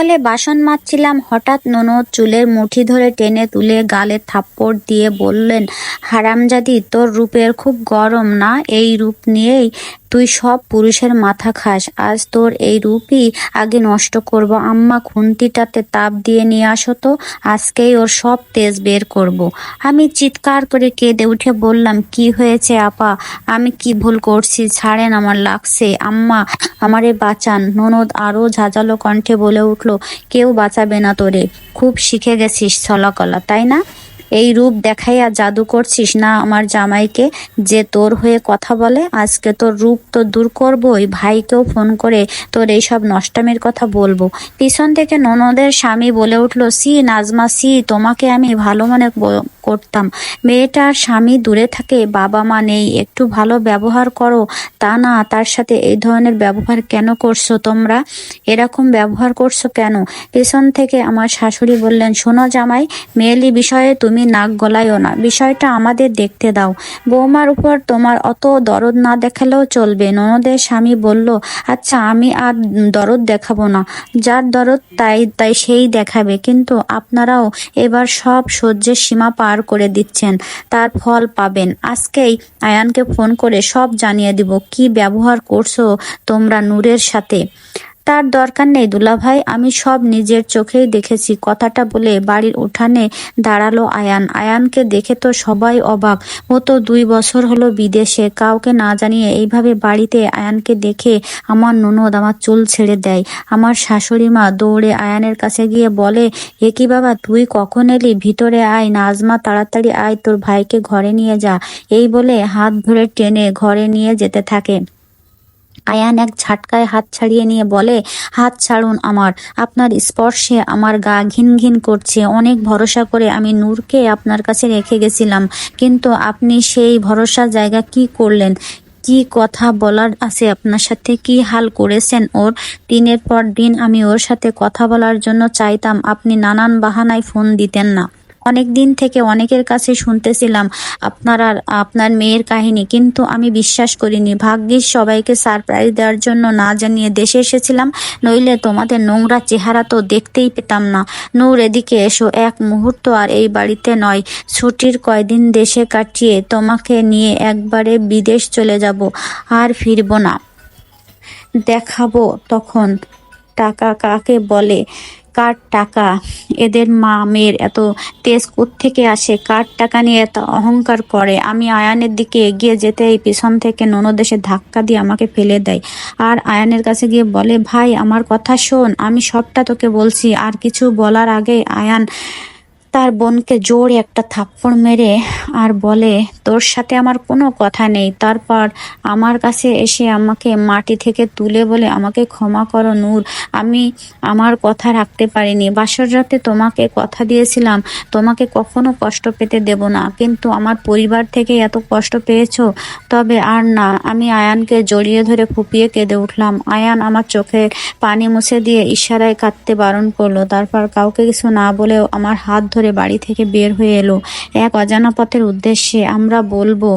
সকালে বাসন মাজছিলাম, হঠাৎ ননদ চুলের মুঠি ধরে টেনে তুলে গালে থাপ্পড় দিয়ে বললেন, হারামজাদি, তোর রূপের খুব গরম না? এই রূপ নিয়েই তুই সব পুরুষের মাথা খাস। আজ তোর এই রূপই আগে নষ্ট করব। আম্মা, খুন্তিটাতে তাপ দিয়ে নিয়ে আসো তো, আজকেই ওর সব তেজ বের করব। আমি চিৎকার করে কেঁদে উঠে বললাম, কি হয়েছে আপা? আমি কি ভুল করছি? ছাড়েন, আমার লাগছে। আম্মা, আমারে বাঁচান। ননদ আরো ঝাঁঝালো কণ্ঠে বলে উঠল, কেউ বাঁচাবে না তোরে। খুব শিখে গেছিস ছলাকলা, তাই না? এই রূপ দেখাইয়া জাদু করছিস না আমার জামাইকে, যে তোর হয়ে কথা বলে। আজকে তোর রূপ তো দূর করবই, ভাইকেও ফোন করে তোর এইসব নষ্টামির কথা বলবো। পিছন থেকে ননদের স্বামী বলে উঠল, সি নাজমা, সি, তোমাকে আমি ভালো মনে করতাম। মেয়েটার স্বামী দূরে থাকে, বাবা মা নেই, একটু ভালো ব্যবহার করো। তা না, তার সাথে এই ধরনের ব্যবহার কেন করছো তোমরা? এরকম ব্যবহার করছো কেন? পেছন থেকে আমার শাশুড়ি বললেন, শোনো জামাই, মেয়েলি বিষয়ে তুমি নাক গলাইও না, বিষয়টা আমাদের দেখতে দাও। বৌমার উপর তোমার অত দরদ না দেখালেও চলবে। ননদের স্বামী বলল, আচ্ছা, আমি আর দরদ দেখাবো না, যার দরদ তাই তাই সেই দেখাবে। কিন্তু আপনারাও এবার সব সহ্যের সীমা পার করে দিচ্ছেন, তার ফল পাবেন। আজকেই আয়ানকে ফোন করে সব জানিয়ে দিব কি ব্যবহার করছো তোমরা নূরের সাথে। তার দরকার নেই দুলাভাই, আমি সব নিজের চোখেই দেখেছি। কথাটা বলে বাড়ির উঠানে দাঁড়ালো আয়ান। আয়ানকে দেখে তো সবাই অবাক। ও তো 2 বছর হলো বিদেশে, কাউকে না জানিয়ে এইভাবে বাড়িতে। আয়ানকে দেখে আমার ননদ আমার চুল ছেড়ে দেয়। আমার শাশুড়ি মা দৌড়ে আয়ানের কাছে গিয়ে বলে, এ কি বাবা, তুই কখন এলি? ভিতরে আয়, নাজমা তাড়াতাড়ি আয়, তোর ভাইকে ঘরে নিয়ে যা। এই বলে হাত ধরে টেনে ঘরে নিয়ে যেতে থাকে। আয়ান এক ঝাটকায় হাত ছাড়িয়ে নিয়ে বলে, হাত ছাড়ুন আমার, আপনার স্পর্শে আমার গা ঘিন ঘিন করছে। অনেক ভরসা করে আমি নূরকে আপনার কাছে রেখে গেছিলাম, কিন্তু আপনি সেই ভরসার জায়গা কি করলেন? কি কথা বলার আছে আপনার সাথে? কি হাল করেছেন ওর? দিনের পর দিন আমি ওর সাথে কথা বলার জন্য চাইতাম, আপনি নানান বাহানায় ফোন দিতেন না। অনেক দিন থেকে অনেকের কাছে শুনতেছিলাম আপনার মেয়ের কাহিনী, কিন্তু আমি বিশ্বাস করিনি। ভাগ্যিস সবাইকে সারপ্রাইজ দেওয়ার জন্য না জানিয়ে দেশে এসেছিলাম, নইলে তোমাদের নোংরা চেহারা তো দেখতেই পেতাম না। নূর, এদিকে এসো, এক মুহূর্ত আর এই বাড়িতে নয়। ছুটির কয়দিন দেশে কাটিয়ে তোমাকে নিয়ে একবারে বিদেশ চলে যাব, আর ফিরবো না। দেখাবো তখন টাকা কাকে বলে। কার টাকা? এদের মা মেয়ের এত তেজ কোত্থেকে আসে? কার টাকা নিয়ে এত অহংকার করে? আমি আয়ানের দিকে এগিয়ে যেতেই পিছন থেকে ননদ এসে ধাক্কা দিয়ে আমাকে ফেলে দেয়, আর আয়ানের কাছে গিয়ে বলে, ভাই আমার কথা শোন, আমি সবটা তোকে বলছি। আর কিছু বলার আগে আয়ান তার বোনকে জোরে একটা থাপ্পড় মেরে আর বলে, তোর সাথে আমার কোনো কথা নেই। তারপর আমার কাছে এসে আমাকে মাটি থেকে তুলে বলে, আমাকে ক্ষমা করো নূর, আমি আমার কথা রাখতে পারিনি। বাসর রাতে তোমাকে কথা দিয়েছিলাম তোমাকে কখনো কষ্ট পেতে দেব না, কিন্তু আমার পরিবার থেকে এত কষ্ট পেয়েছো, তবে আর না। আমি আয়ানকে জড়িয়ে ধরে ফুপিয়ে কেঁদে উঠলাম। আয়ান আমার চোখের পানি মুছে দিয়ে ইশারায় কাঁদতে বারণ করলো। তারপর কাউকে কিছু না বলেও আমার হাত ধরে বাড়ি থেকে বের হয়ে এলো এক অজানা পথের উদ্দেশ্যে। আমরা বলবো,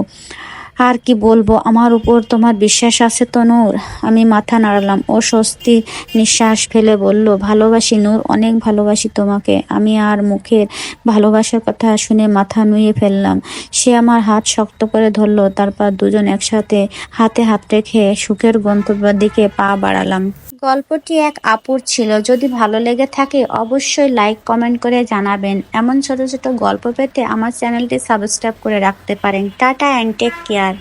আর কি বলবো, আমার উপর তোমার বিশ্বাস আছে তো নূর? আমি মাথা নাড়ালাম। ও স্বস্তি নিঃশ্বাস ফেলে বলল, ভালোবাসি নূর, অনেক ভালোবাসি তোমাকে। আমি আর মুখের ভালোবাসার কথা শুনে মাথা নুয়ে ফেললাম। সে আমার হাত শক্ত করে ধরলো, তারপর দুজন একসাথে হাতে হাত রেখে সুখের গন্তব্যের দিকে পা বাড়ালাম। গল্পটি এক আপুর ছিল। যদি ভালো লেগে থাকে অবশ্যই লাইক কমেন্ট করে জানাবেন। এমন ছোট ছোট গল্প পেতে আমার চ্যানেলটি সাবস্ক্রাইব করে রাখতে পারেন। Tata and take care.